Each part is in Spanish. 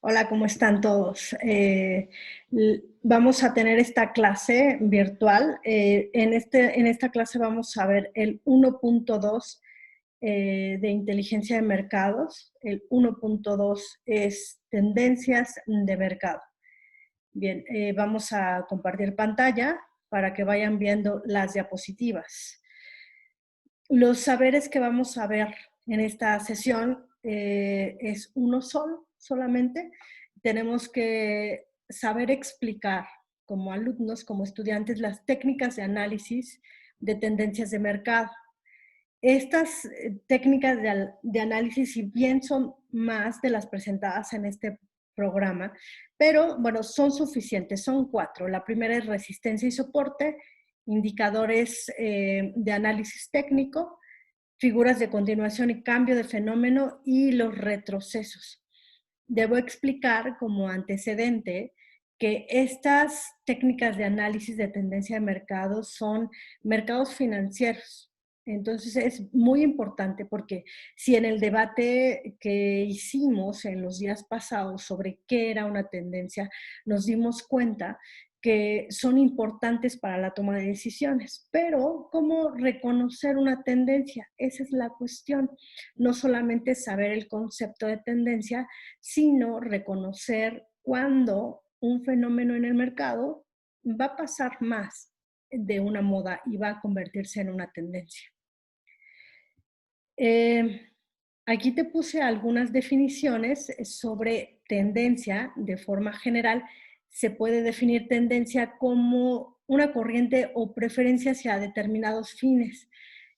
Hola, ¿cómo están todos? Vamos a tener esta clase virtual. En esta clase vamos a ver el 1.2 de inteligencia de mercados. El 1.2 es tendencias de mercado. Bien, vamos a compartir pantalla para que vayan viendo las diapositivas. Los saberes que vamos a ver en esta sesión es uno solamente. Tenemos que saber explicar como alumnos, como estudiantes, las técnicas de análisis de tendencias de mercado. Estas técnicas de análisis, si bien son más de las presentadas en este programa, pero bueno, son suficientes, son 4. La primera es resistencia y soporte, indicadores de análisis técnico, figuras de continuación y cambio de fenómeno y los retrocesos. Debo explicar como antecedente que estas técnicas de análisis de tendencia de mercado son mercados financieros. Entonces es muy importante porque si en el debate que hicimos en los días pasados sobre qué era una tendencia, nos dimos cuenta que son importantes para la toma de decisiones, pero ¿cómo reconocer una tendencia? Esa es la cuestión. No solamente saber el concepto de tendencia, sino reconocer cuándo un fenómeno en el mercado va a pasar más de una moda y va a convertirse en una tendencia. Aquí te puse algunas definiciones sobre tendencia de forma general. Se puede definir tendencia como una corriente o preferencia hacia determinados fines.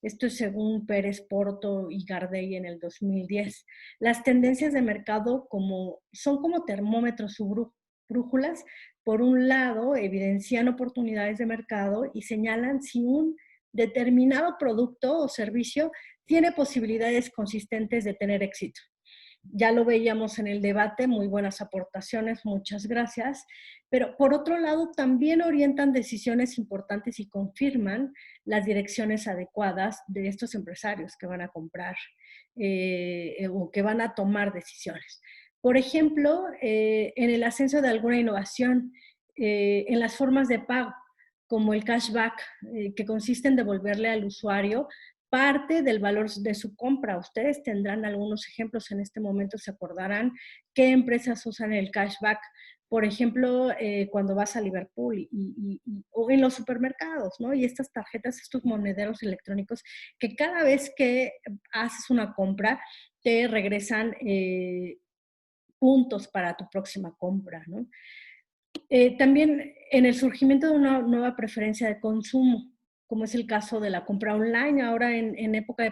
Esto es según Pérez Porto y Gardey en el 2010. Las tendencias de mercado son como termómetros o brújulas. Por un lado, evidencian oportunidades de mercado y señalan si un determinado producto o servicio tiene posibilidades consistentes de tener éxito. Ya lo veíamos en el debate, muy buenas aportaciones, muchas gracias. Pero por otro lado, también orientan decisiones importantes y confirman las direcciones adecuadas de estos empresarios que van a comprar o que van a tomar decisiones. Por ejemplo, en el ascenso de alguna innovación, en las formas de pago, como el cashback, que consiste en devolverle al usuario parte del valor de su compra. Ustedes tendrán algunos ejemplos en este momento, se acordarán qué empresas usan el cashback. Por ejemplo, cuando vas a Liverpool o en los supermercados, ¿no? Y estas tarjetas, estos monederos electrónicos, que cada vez que haces una compra, te regresan puntos para tu próxima compra, ¿no? También en el surgimiento de una nueva preferencia de consumo, como es el caso de la compra online, ahora en época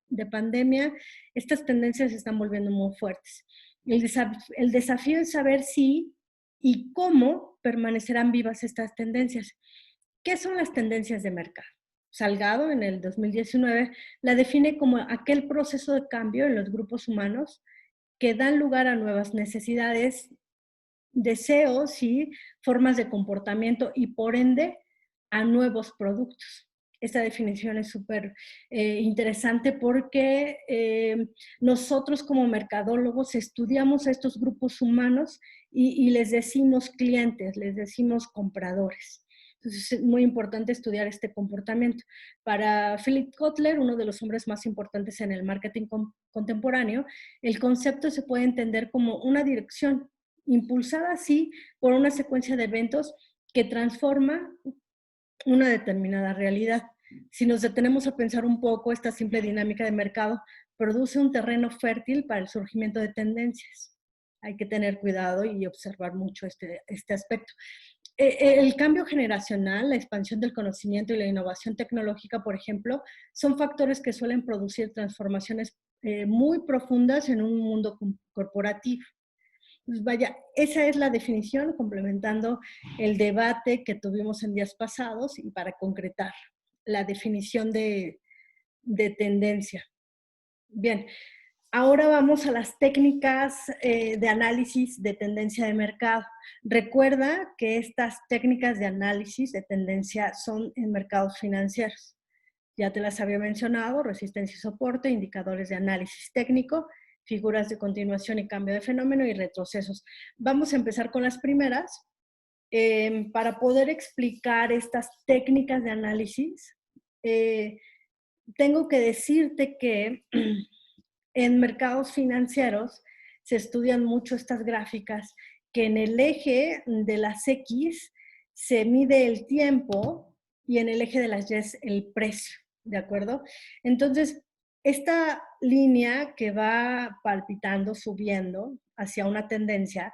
de pandemia, estas tendencias se están volviendo muy fuertes. El desafío es saber si y cómo permanecerán vivas estas tendencias. ¿Qué son las tendencias de mercado? Salgado, en el 2019, la define como aquel proceso de cambio en los grupos humanos que dan lugar a nuevas necesidades, deseos y formas de comportamiento y por ende a nuevos productos. Esta definición es súper interesante porque nosotros como mercadólogos estudiamos a estos grupos humanos y les decimos clientes, les decimos compradores. Entonces es muy importante estudiar este comportamiento. Para Philip Kotler, uno de los hombres más importantes en el marketing contemporáneo, el concepto se puede entender como una dirección impulsada así por una secuencia de eventos que transforma una determinada realidad. Si nos detenemos a pensar un poco, esta simple dinámica de mercado produce un terreno fértil para el surgimiento de tendencias. Hay que tener cuidado y observar mucho este aspecto. El cambio generacional, la expansión del conocimiento y la innovación tecnológica, por ejemplo, son factores que suelen producir transformaciones muy profundas en un mundo corporativo. Pues vaya, esa es la definición, complementando el debate que tuvimos en días pasados y para concretar la definición de tendencia. Bien, ahora vamos a las técnicas de análisis de tendencia de mercado. Recuerda que estas técnicas de análisis de tendencia son en mercados financieros. Ya te las había mencionado, resistencia y soporte, indicadores de análisis técnico, figuras de continuación y cambio de fenómeno y retrocesos. Vamos a empezar con las primeras. Para poder explicar estas técnicas de análisis, tengo que decirte que en mercados financieros se estudian mucho estas gráficas, que en el eje de las X se mide el tiempo y en el eje de las Y el precio, ¿de acuerdo? Entonces, esta línea que va palpitando, subiendo hacia una tendencia,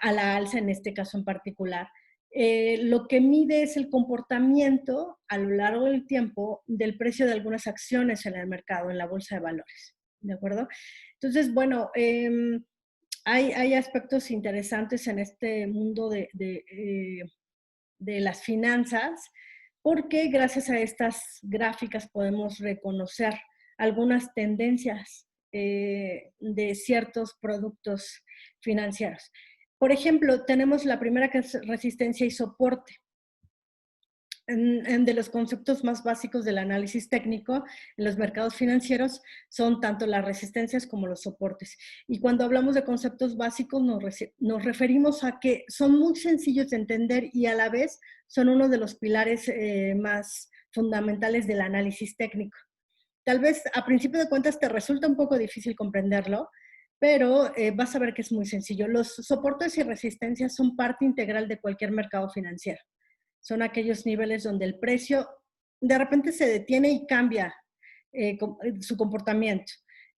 a la alza en este caso en particular, lo que mide es el comportamiento a lo largo del tiempo del precio de algunas acciones en el mercado, en la bolsa de valores, ¿de acuerdo? Entonces, bueno, hay aspectos interesantes en este mundo de las finanzas, porque gracias a estas gráficas podemos reconocer algunas tendencias de ciertos productos financieros. Por ejemplo, tenemos la primera que es resistencia y soporte. De los conceptos más básicos del análisis técnico en los mercados financieros son tanto las resistencias como los soportes. Y cuando hablamos de conceptos básicos nos referimos a que son muy sencillos de entender y a la vez son uno de los pilares más fundamentales del análisis técnico. Tal vez a principio de cuentas te resulta un poco difícil comprenderlo, pero vas a ver que es muy sencillo. Los soportes y resistencias son parte integral de cualquier mercado financiero. Son aquellos niveles donde el precio de repente se detiene y cambia su comportamiento.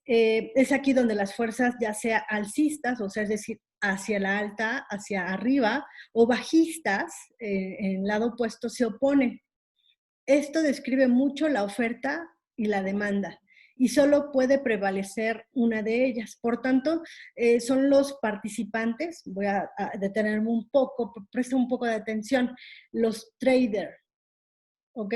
Es aquí donde las fuerzas, ya sea alcistas, o sea, es decir, hacia la alta, hacia arriba, o bajistas, en lado opuesto, se oponen. Esto describe mucho la oferta y la demanda y solo puede prevalecer una de ellas. Por tanto, son los participantes, voy a detenerme un poco, presta un poco de atención, los traders, ¿ok?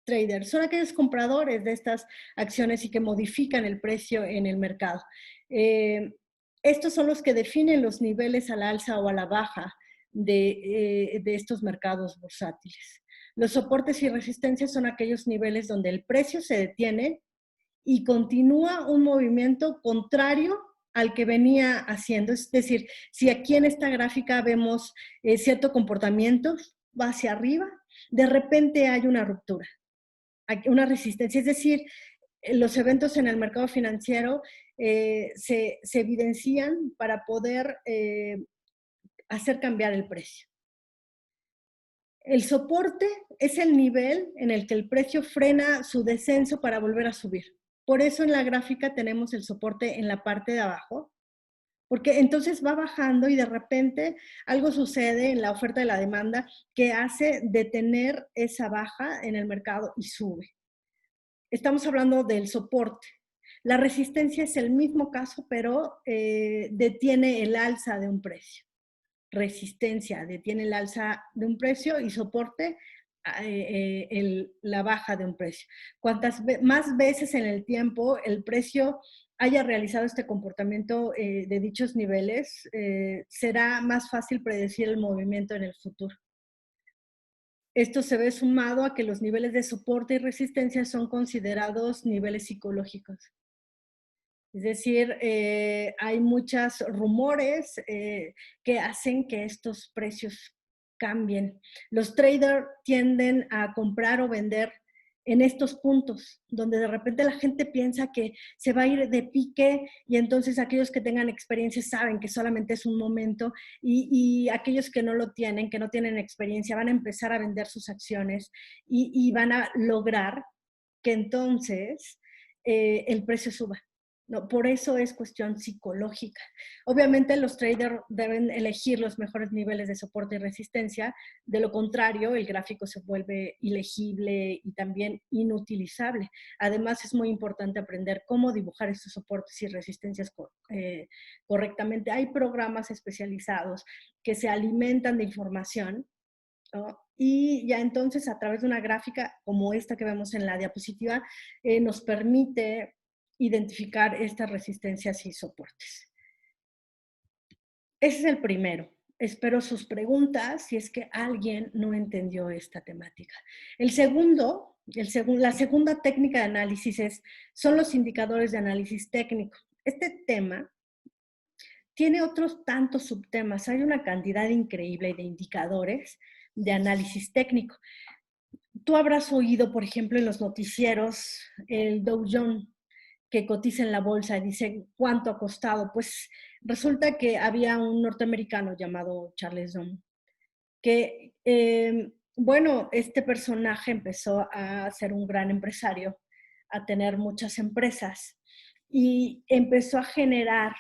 Traders son aquellos compradores de estas acciones y que modifican el precio en el mercado. Estos son los que definen los niveles a la alza o a la baja de estos mercados bursátiles. Los soportes y resistencias son aquellos niveles donde el precio se detiene y continúa un movimiento contrario al que venía haciendo. Es decir, si aquí en esta gráfica vemos cierto comportamiento, va hacia arriba, de repente hay una ruptura, una resistencia. Es decir, los eventos en el mercado financiero se evidencian para poder hacer cambiar el precio. El soporte es el nivel en el que el precio frena su descenso para volver a subir. Por eso en la gráfica tenemos el soporte en la parte de abajo, porque entonces va bajando y de repente algo sucede en la oferta y la demanda que hace detener esa baja en el mercado y sube. Estamos hablando del soporte. La resistencia es el mismo caso, pero detiene el alza de un precio. Resistencia detiene el alza de un precio y soporte la baja de un precio. Cuantas más veces en el tiempo el precio haya realizado este comportamiento de dichos niveles, será más fácil predecir el movimiento en el futuro. Esto se ve sumado a que los niveles de soporte y resistencia son considerados niveles psicológicos. Es decir, hay muchos rumores que hacen que estos precios cambien. Los traders tienden a comprar o vender en estos puntos, donde de repente la gente piensa que se va a ir de pique y entonces aquellos que tengan experiencia saben que solamente es un momento y aquellos que no lo tienen, que no tienen experiencia, van a empezar a vender sus acciones y van a lograr que entonces el precio suba. No, por eso es cuestión psicológica. Obviamente los traders deben elegir los mejores niveles de soporte y resistencia. De lo contrario, el gráfico se vuelve ilegible y también inutilizable. Además, es muy importante aprender cómo dibujar estos soportes y resistencias correctamente. Hay programas especializados que se alimentan de información, ¿no? Y ya entonces a través de una gráfica como esta que vemos en la diapositiva, nos permite identificar estas resistencias y soportes. Ese es el primero. Espero sus preguntas si es que alguien no entendió esta temática. La segunda técnica de análisis son los indicadores de análisis técnico. Este tema tiene otros tantos subtemas. Hay una cantidad increíble de indicadores de análisis técnico. Tú habrás oído, por ejemplo, en los noticieros, el Dow Jones, que cotiza en la bolsa y dice cuánto ha costado. Pues resulta que había un norteamericano llamado Charles Dow, que, bueno, este personaje empezó a ser un gran empresario, a tener muchas empresas y empezó a generar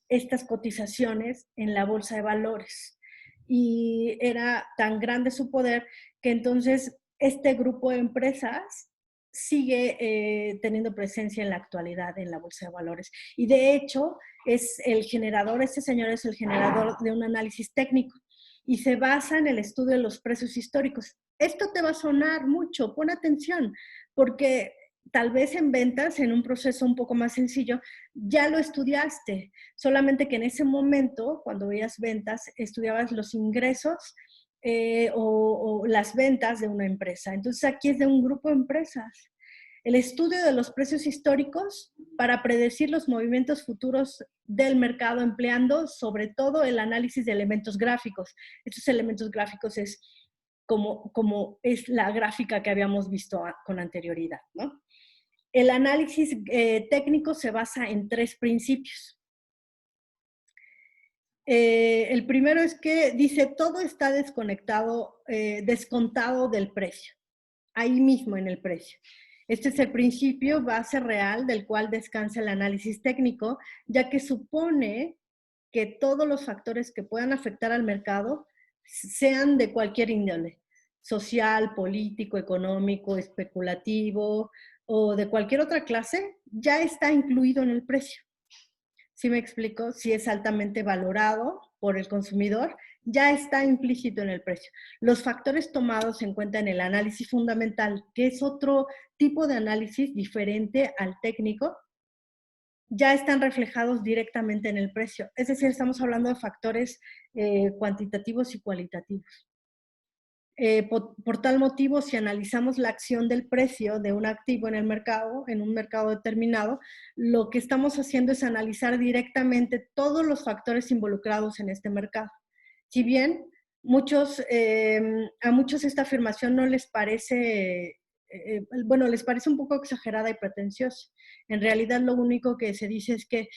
estas cotizaciones en la bolsa de valores. Y era tan grande su poder que entonces este grupo de empresas sigue teniendo presencia en la actualidad en la bolsa de valores. Y de hecho, es el generador, este señor es el generador de un análisis técnico y se basa en el estudio de los precios históricos. Esto te va a sonar mucho, pon atención, porque tal vez en ventas, en un proceso un poco más sencillo, ya lo estudiaste, solamente que en ese momento, cuando veías ventas, estudiabas los ingresos o las ventas de una empresa. Entonces aquí es de un grupo de empresas. El estudio de los precios históricos para predecir los movimientos futuros del mercado empleando sobre todo el análisis de elementos gráficos. Estos elementos gráficos es como es la gráfica que habíamos visto con anterioridad, ¿no? El análisis técnico se basa en 3 principios. El primero es que dice todo está desconectado, descontado del precio, ahí mismo en el precio. Este es el principio base real del cual descansa el análisis técnico, ya que supone que todos los factores que puedan afectar al mercado sean de cualquier índole, social, político, económico, especulativo o de cualquier otra clase, ya está incluido en el precio. ¿Sí me explico? Si es altamente valorado por el consumidor, ya está implícito en el precio. Los factores tomados en cuenta en el análisis fundamental, que es otro tipo de análisis diferente al técnico, ya están reflejados directamente en el precio. Es decir, estamos hablando de factores cuantitativos y cualitativos. Por tal motivo, si analizamos la acción del precio de un activo en un mercado determinado, lo que estamos haciendo es analizar directamente todos los factores involucrados en este mercado. Si bien a muchos esta afirmación no les parece, bueno, les parece un poco exagerada y pretenciosa. En realidad, lo único que se dice es que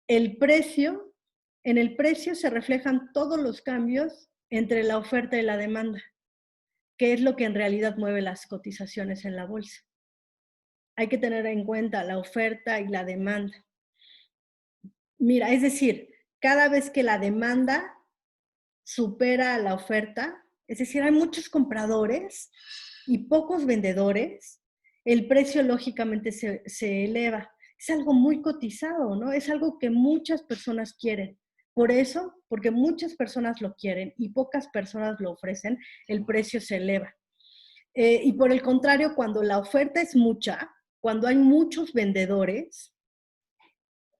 el precio, en el precio se reflejan todos los cambios entre la oferta y la demanda, que es lo que en realidad mueve las cotizaciones en la bolsa. Hay que tener en cuenta la oferta y la demanda. Mira, es decir, cada vez que la demanda supera a la oferta, es decir, hay muchos compradores y pocos vendedores, el precio lógicamente se eleva. Es algo muy cotizado, ¿no? Es algo que muchas personas quieren. Por eso, porque muchas personas lo quieren y pocas personas lo ofrecen, el precio se eleva. Y por el contrario, cuando la oferta es mucha, cuando hay muchos vendedores,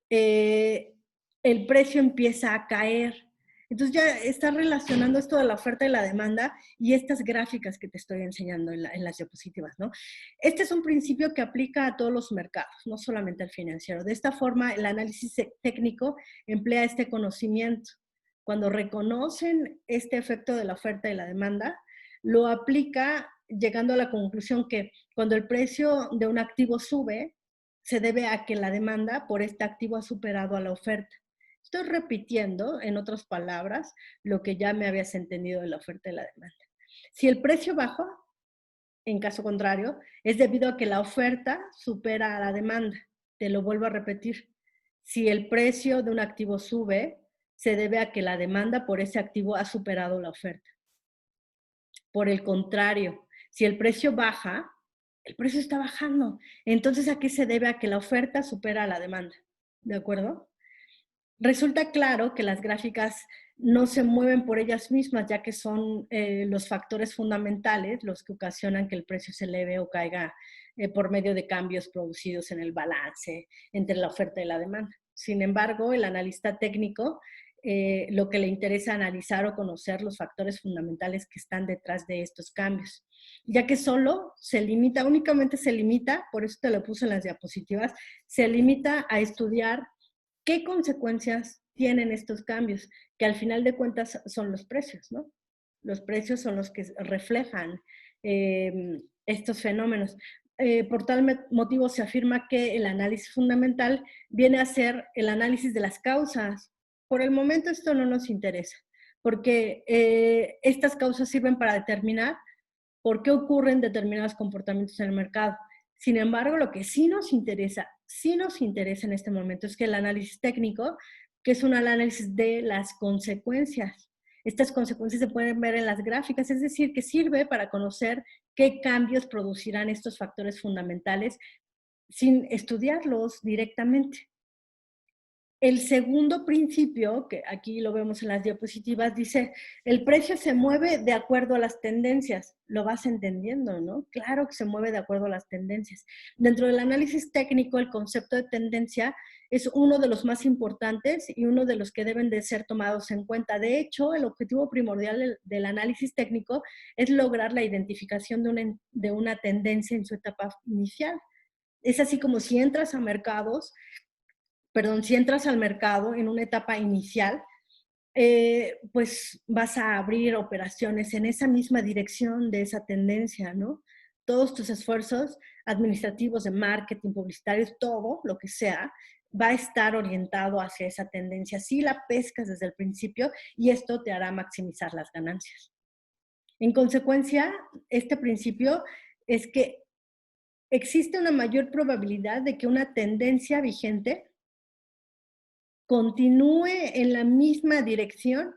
el precio empieza a caer. Entonces ya está relacionando esto de la oferta y la demanda y estas gráficas que te estoy enseñando en las diapositivas, ¿no? Este es un principio que aplica a todos los mercados, no solamente al financiero. De esta forma, el análisis técnico emplea este conocimiento. Cuando reconocen este efecto de la oferta y la demanda, lo aplica llegando a la conclusión que cuando el precio de un activo sube, se debe a que la demanda por este activo ha superado a la oferta. Estoy repitiendo, en otras palabras, lo que ya me habías entendido de la oferta y la demanda. Si el precio baja, en caso contrario, es debido a que la oferta supera a la demanda. Te lo vuelvo a repetir. Si el precio de un activo sube, se debe a que la demanda por ese activo ha superado la oferta. Por el contrario, si el precio baja, el precio está bajando. Entonces, ¿a qué se debe? A que la oferta supera a la demanda. ¿De acuerdo? Resulta claro que las gráficas no se mueven por ellas mismas, ya que son los factores fundamentales los que ocasionan que el precio se eleve o caiga por medio de cambios producidos en el balance entre la oferta y la demanda. Sin embargo, el analista técnico lo que le interesa analizar o conocer los factores fundamentales que están detrás de estos cambios. Ya que solo se limita, únicamente se limita, por eso te lo puse en las diapositivas, se limita a estudiar qué consecuencias tienen estos cambios, que al final de cuentas son los precios, ¿no? Los precios son los que reflejan estos fenómenos. Por tal motivo se afirma que el análisis fundamental viene a ser el análisis de las causas. Por el momento esto no nos interesa, porque estas causas sirven para determinar por qué ocurren determinados comportamientos en el mercado. Sin embargo, lo que sí nos interesa en este momento es que el análisis técnico, que es un análisis de las consecuencias. Estas consecuencias se pueden ver en las gráficas, es decir, que sirve para conocer qué cambios producirán estos factores fundamentales sin estudiarlos directamente. El segundo principio, que aquí lo vemos en las diapositivas, dice, el precio se mueve de acuerdo a las tendencias. Lo vas entendiendo, ¿no? Claro que se mueve de acuerdo a las tendencias. Dentro del análisis técnico, el concepto de tendencia es uno de los más importantes y uno de los que deben de ser tomados en cuenta. De hecho, el objetivo primordial del análisis técnico es lograr la identificación de una tendencia en su etapa inicial. Es así como si entras a mercados, si entras al mercado en una etapa inicial, pues vas a abrir operaciones en esa misma dirección de esa tendencia, ¿no? Todos tus esfuerzos administrativos, de marketing, publicitarios, todo lo que sea, va a estar orientado hacia esa tendencia. Si la pescas desde el principio y esto te hará maximizar las ganancias. En consecuencia, este principio es que existe una mayor probabilidad de que una tendencia vigente continúe en la misma dirección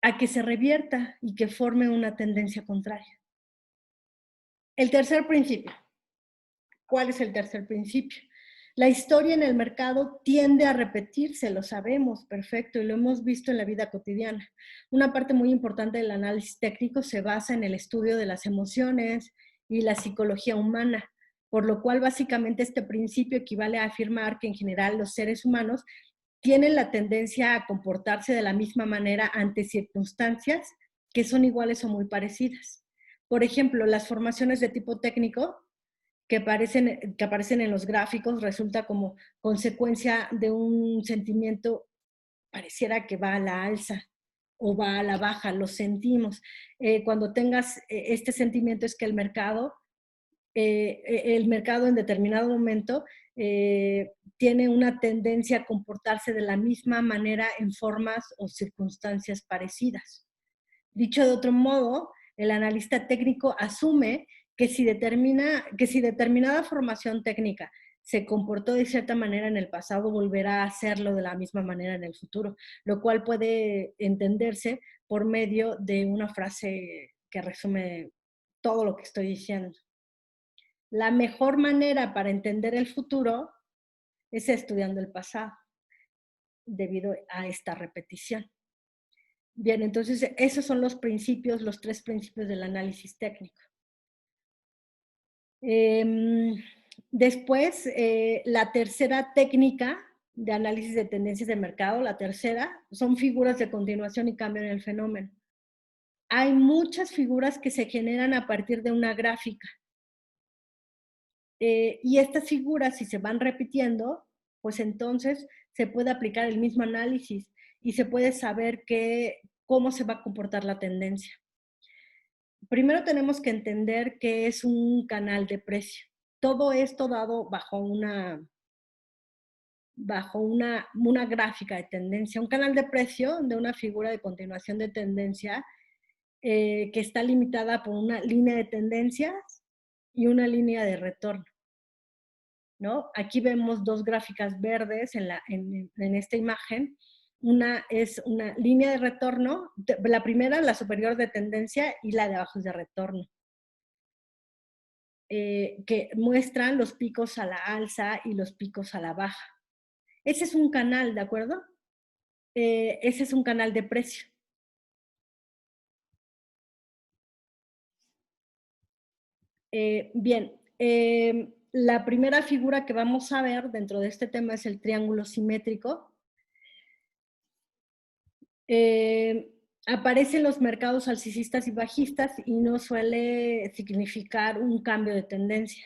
a que se revierta y que forme una tendencia contraria. El tercer principio. ¿Cuál es el tercer principio? La historia en el mercado tiende a repetirse, lo sabemos, perfecto, y lo hemos visto en la vida cotidiana. Una parte muy importante del análisis técnico se basa en el estudio de las emociones y la psicología humana, por lo cual básicamente este principio equivale a afirmar que en general los seres humanos tienen la tendencia a comportarse de la misma manera ante circunstancias que son iguales o muy parecidas. Por ejemplo, las formaciones de tipo técnico que aparecen en los gráficos resulta como consecuencia de un sentimiento, pareciera que va a la alza o va a la baja, lo sentimos. Cuando tengas este sentimiento es que el mercado en determinado momento tiene una tendencia a comportarse de la misma manera en formas o circunstancias parecidas. Dicho de otro modo, el analista técnico asume que si determinada formación técnica se comportó de cierta manera en el pasado, volverá a hacerlo de la misma manera en el futuro, lo cual puede entenderse por medio de una frase que resume todo lo que estoy diciendo. La mejor manera para entender el futuro es estudiando el pasado, debido a esta repetición. Bien, entonces esos son los principios, los tres principios del análisis técnico. Después, la tercera técnica de análisis de tendencias de mercado, la tercera, son figuras de continuación y cambio en el fenómeno. Hay muchas figuras que se generan a partir de una gráfica. Y estas figuras, si se van repitiendo, pues entonces se puede aplicar el mismo análisis y se puede saber cómo se va a comportar la tendencia. Primero tenemos que entender qué es un canal de precio. Todo esto dado bajo una gráfica de tendencia. Un canal de precio de una figura de continuación de tendencia que está limitada por una línea de tendencias y una línea de retorno, ¿no? Aquí vemos dos gráficas verdes en esta imagen. Una es una línea de retorno, la primera, la superior de tendencia, y la de abajo es de retorno. Que muestran los picos a la alza y los picos a la baja. Ese es un canal, ¿de acuerdo? Ese es un canal de precio. Bien, la primera figura que vamos a ver dentro de este tema es el triángulo simétrico. Aparece en los mercados alcistas y bajistas y no suele significar un cambio de tendencia.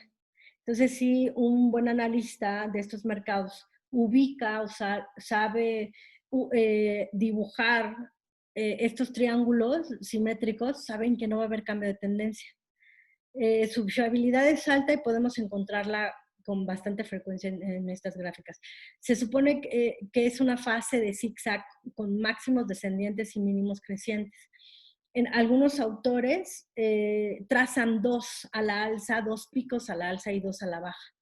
Entonces, sí, un buen analista de estos mercados ubica o sabe dibujar estos triángulos simétricos, saben que no va a haber cambio de tendencia. Su fiabilidad es alta y podemos encontrarla con bastante frecuencia en estas gráficas. Se supone que es una fase de zigzag con máximos descendientes y mínimos crecientes. En algunos autores trazan dos a la alza, dos picos a la alza y dos a la baja.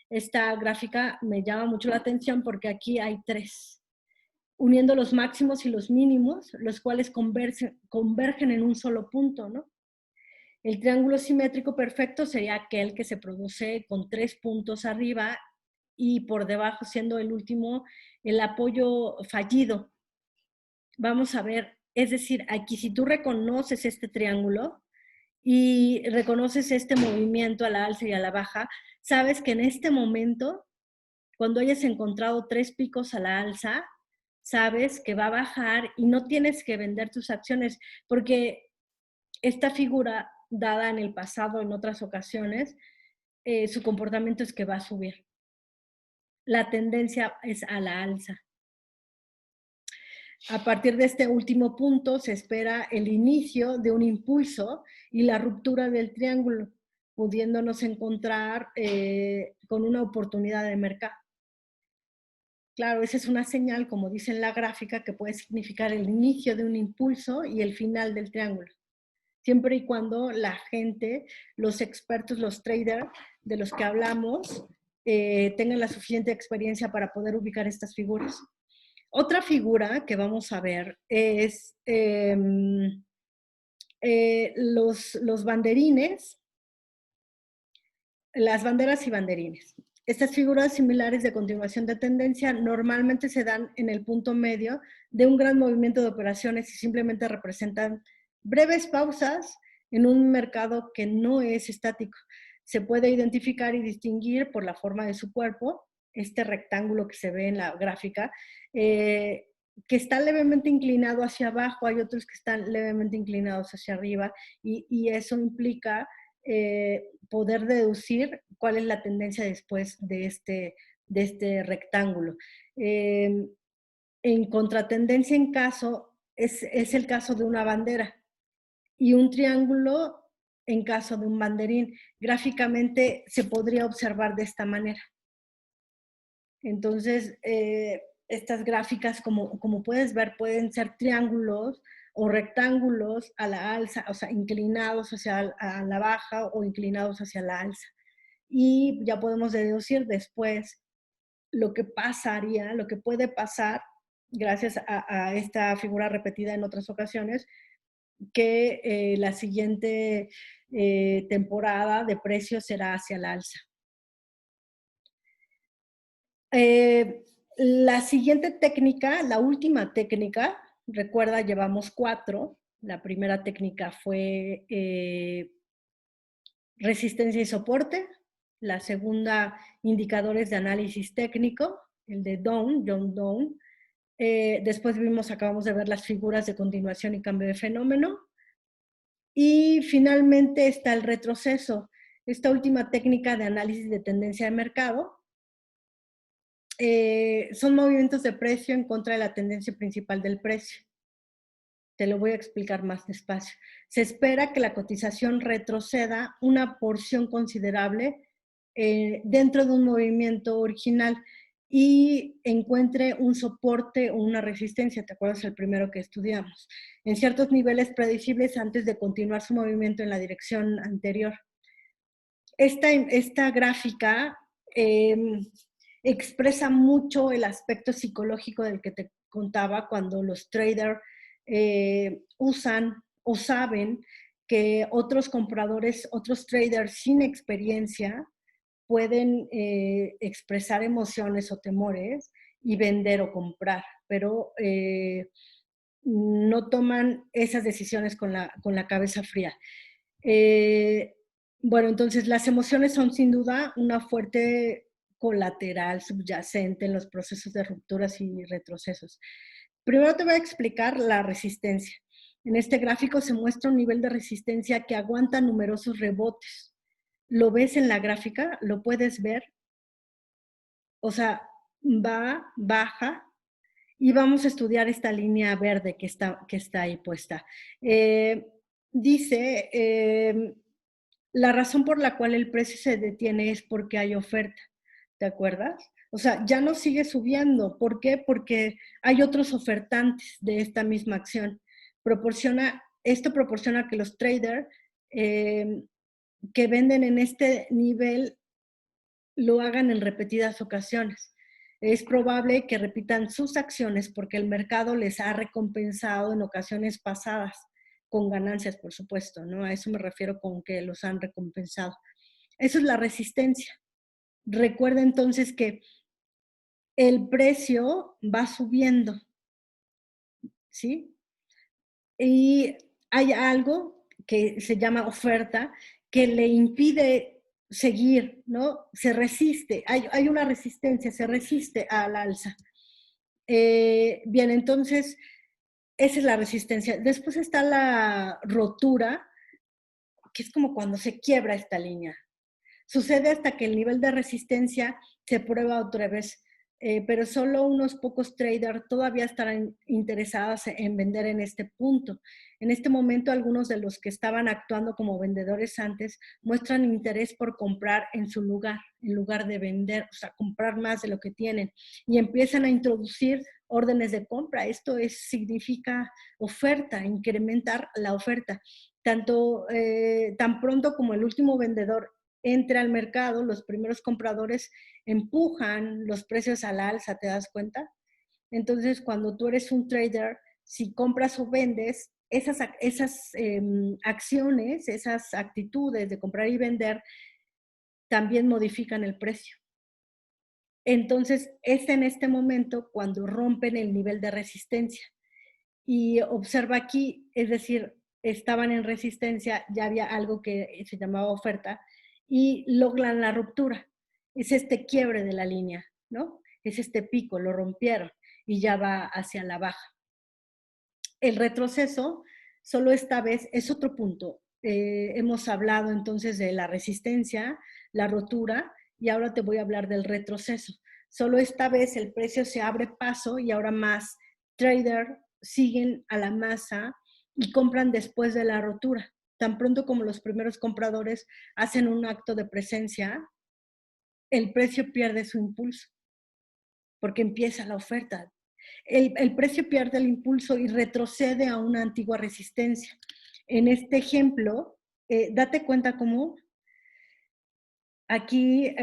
Esta gráfica me llama mucho la atención porque aquí hay tres, uniendo los máximos y los mínimos, los cuales convergen en un solo punto, ¿no? El triángulo simétrico perfecto sería aquel que se produce con tres puntos arriba y por debajo, siendo el último, el apoyo fallido. Vamos a ver, es decir, aquí si tú reconoces este triángulo y reconoces este movimiento a la alza y a la baja, sabes que en este momento, cuando hayas encontrado tres picos a la alza, sabes que va a bajar y no tienes que vender tus acciones, porque esta figura dada en el pasado en otras ocasiones, su comportamiento es que va a subir. La tendencia es a la alza. A partir de este último punto se espera el inicio de un impulso y la ruptura del triángulo, pudiéndonos encontrar con una oportunidad de mercado. Claro, esa es una señal, como dice en la gráfica, que puede significar el inicio de un impulso y el final del triángulo. Siempre y cuando la gente, los expertos, los traders de los que hablamos, tengan la suficiente experiencia para poder ubicar estas figuras. Otra figura que vamos a ver es los banderines, las banderas y banderines. Estas figuras similares de continuación de tendencia normalmente se dan en el punto medio de un gran movimiento de operaciones y simplemente representan breves pausas en un mercado que no es estático. Se puede identificar y distinguir por la forma de su cuerpo, este rectángulo que se ve en la gráfica, que está levemente inclinado hacia abajo, hay otros que están levemente inclinados hacia arriba y eso implica poder deducir cuál es la tendencia después de este rectángulo. En contratendencia en caso, es el caso de una bandera y un triángulo en caso de un banderín. Gráficamente se podría observar de esta manera. Entonces, estas gráficas, como puedes ver, pueden ser triángulos o rectángulos a la alza, o sea, inclinados hacia a la baja o inclinados hacia la alza. Y ya podemos deducir después lo que pasaría, lo que puede pasar, gracias a esta figura repetida en otras ocasiones, que la siguiente temporada de precios será hacia la alza. La siguiente técnica, la última técnica, recuerda, llevamos 4. La primera técnica fue resistencia y soporte. La segunda, indicadores de análisis técnico, el de John Down. Después acabamos de ver las figuras de continuación y cambio de fenómeno. Y finalmente está el retroceso, esta última técnica de análisis de tendencia de mercado. Son movimientos de precio en contra de la tendencia principal del precio. Te lo voy a explicar más despacio. Se espera que la cotización retroceda una porción considerable dentro de un movimiento original y encuentre un soporte o una resistencia, ¿te acuerdas el primero que estudiamos? En ciertos niveles predecibles antes de continuar su movimiento en la dirección anterior. Esta gráfica expresa mucho el aspecto psicológico del que te contaba cuando los traders usan o saben que otros compradores, otros traders sin experiencia pueden expresar emociones o temores y vender o comprar, pero no toman esas decisiones con la cabeza fría. Bueno, entonces las emociones son sin duda una fuerte colateral subyacente en los procesos de rupturas y retrocesos. Primero te voy a explicar la resistencia. En este gráfico se muestra un nivel de resistencia que aguanta numerosos rebotes. ¿Lo ves en la gráfica? ¿Lo puedes ver? O sea, va, baja, y vamos a estudiar esta línea verde que está ahí puesta. Eh, dice, la razón por la cual el precio se detiene es porque hay oferta, ¿te acuerdas? O sea, ya no sigue subiendo. ¿Por qué? Porque hay otros ofertantes de esta misma acción. Esto proporciona que los traders eh, que venden en este nivel lo hagan en repetidas ocasiones. Es probable que repitan sus acciones porque el mercado les ha recompensado en ocasiones pasadas, con ganancias, por supuesto, ¿no? A eso me refiero con que los han recompensado. Eso es la resistencia. Recuerda entonces que el precio va subiendo, ¿sí? Y hay algo que se llama oferta que le impide seguir, ¿no? Se resiste, hay una resistencia, se resiste al alza. Bien, entonces, esa es la resistencia. Después está la rotura, que es como cuando se quiebra esta línea. Sucede hasta que el nivel de resistencia se prueba otra vez, pero solo unos pocos traders todavía estarán interesados en vender en este punto. En este momento, algunos de los que estaban actuando como vendedores antes muestran interés por comprar en lugar de vender, o sea, comprar más de lo que tienen, y empiezan a introducir órdenes de compra. Significa oferta, incrementar la oferta. Tan pronto como el último vendedor entra al mercado, los primeros compradores empujan los precios al alza, ¿te das cuenta? Entonces, cuando tú eres un trader, si compras o vendes, esas acciones, esas actitudes de comprar y vender, también modifican el precio. Entonces, es en este momento cuando rompen el nivel de resistencia. Y observa aquí, es decir, estaban en resistencia, ya había algo que se llamaba oferta, y logran la ruptura. Es este quiebre de la línea, ¿no? Es este pico, lo rompieron y ya va hacia la baja. El retroceso, solo esta vez, es otro punto. Hemos hablado entonces de la resistencia, la rotura, y ahora te voy a hablar del retroceso. Solo esta vez el precio se abre paso y ahora más traders siguen a la masa y compran después de la rotura. Tan pronto como los primeros compradores hacen un acto de presencia, el precio pierde su impulso porque empieza la oferta. El precio pierde el impulso y retrocede a una antigua resistencia. En este ejemplo, date cuenta cómo aquí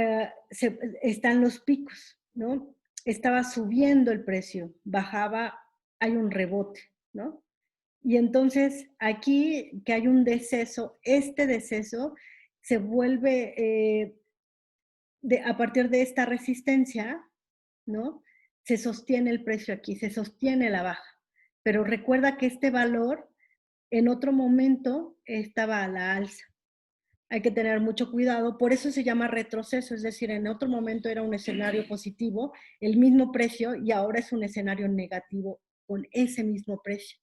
están los picos, ¿no? Estaba subiendo el precio, bajaba, hay un rebote, ¿no? Y entonces aquí que hay un deceso, este deceso se vuelve a partir de esta resistencia, ¿no? Se sostiene el precio aquí, se sostiene la baja. Pero recuerda que este valor en otro momento estaba a la alza. Hay que tener mucho cuidado, por eso se llama retroceso, es decir, en otro momento era un escenario positivo, el mismo precio, y ahora es un escenario negativo con ese mismo precio.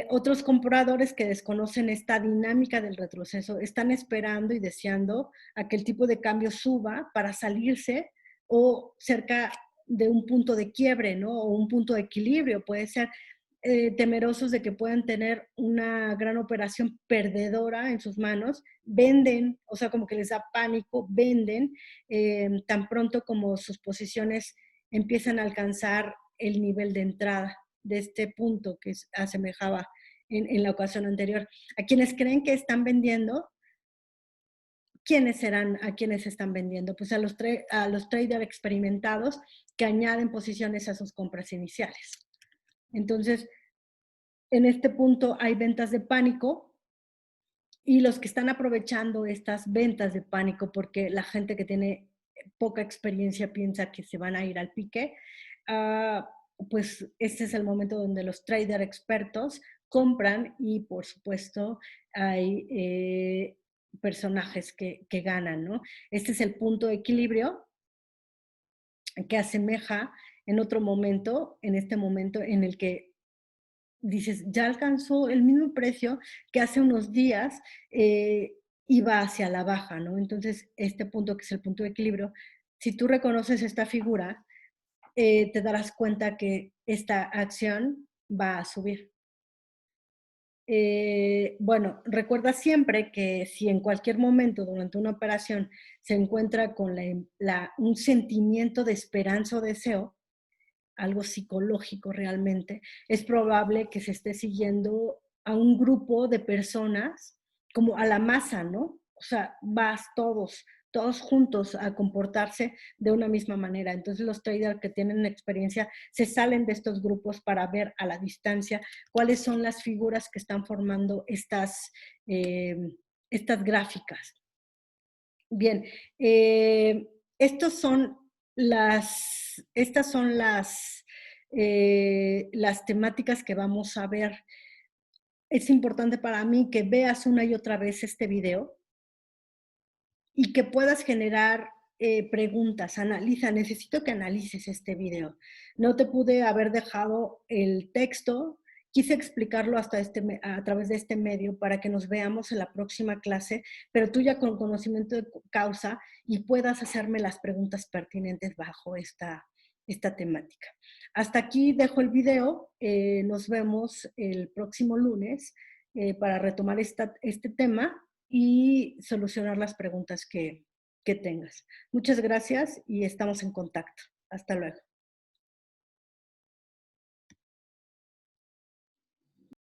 Otros compradores que desconocen esta dinámica del retroceso están esperando y deseando a que el tipo de cambio suba para salirse o cerca de un punto de quiebre, ¿no? O un punto de equilibrio, puede ser temerosos de que puedan tener una gran operación perdedora en sus manos, venden, o sea, como que les da pánico, venden tan pronto como sus posiciones empiezan a alcanzar el nivel de entrada de este punto que asemejaba en la ocasión anterior. A quienes creen que están vendiendo, ¿quiénes serán a quienes están vendiendo? Pues a los traders experimentados que añaden posiciones a sus compras iniciales. Entonces, en este punto hay ventas de pánico y los que están aprovechando estas ventas de pánico porque la gente que tiene poca experiencia piensa que se van a ir al pique, pues este es el momento donde los traders expertos compran y por supuesto hay personajes que ganan, ¿no? Este es el punto de equilibrio que asemeja en otro momento, en este momento en el que dices, ya alcanzó el mismo precio que hace unos días iba hacia la baja, ¿no? Entonces, este punto que es el punto de equilibrio, si tú reconoces esta figura, te darás cuenta que esta acción va a subir. Bueno, recuerda siempre que si en cualquier momento durante una operación se encuentra con un sentimiento de esperanza o deseo, algo psicológico realmente, es probable que se esté siguiendo a un grupo de personas como a la masa, ¿no? O sea, vas todos juntos a comportarse de una misma manera. Entonces los traders que tienen experiencia se salen de estos grupos para ver a la distancia cuáles son las figuras que están formando eh, estas gráficas. Bien, estos son estas son las temáticas que vamos a ver. Es importante para mí que veas una y otra vez este video y que puedas generar preguntas. Analiza, necesito que analices este video. No te pude haber dejado el texto, quise explicarlo a través de este medio para que nos veamos en la próxima clase, pero tú ya con conocimiento de causa y puedas hacerme las preguntas pertinentes bajo esta temática. Hasta aquí dejo el video, nos vemos el próximo lunes para retomar este tema y solucionar las preguntas que tengas. Muchas gracias y estamos en contacto. Hasta luego.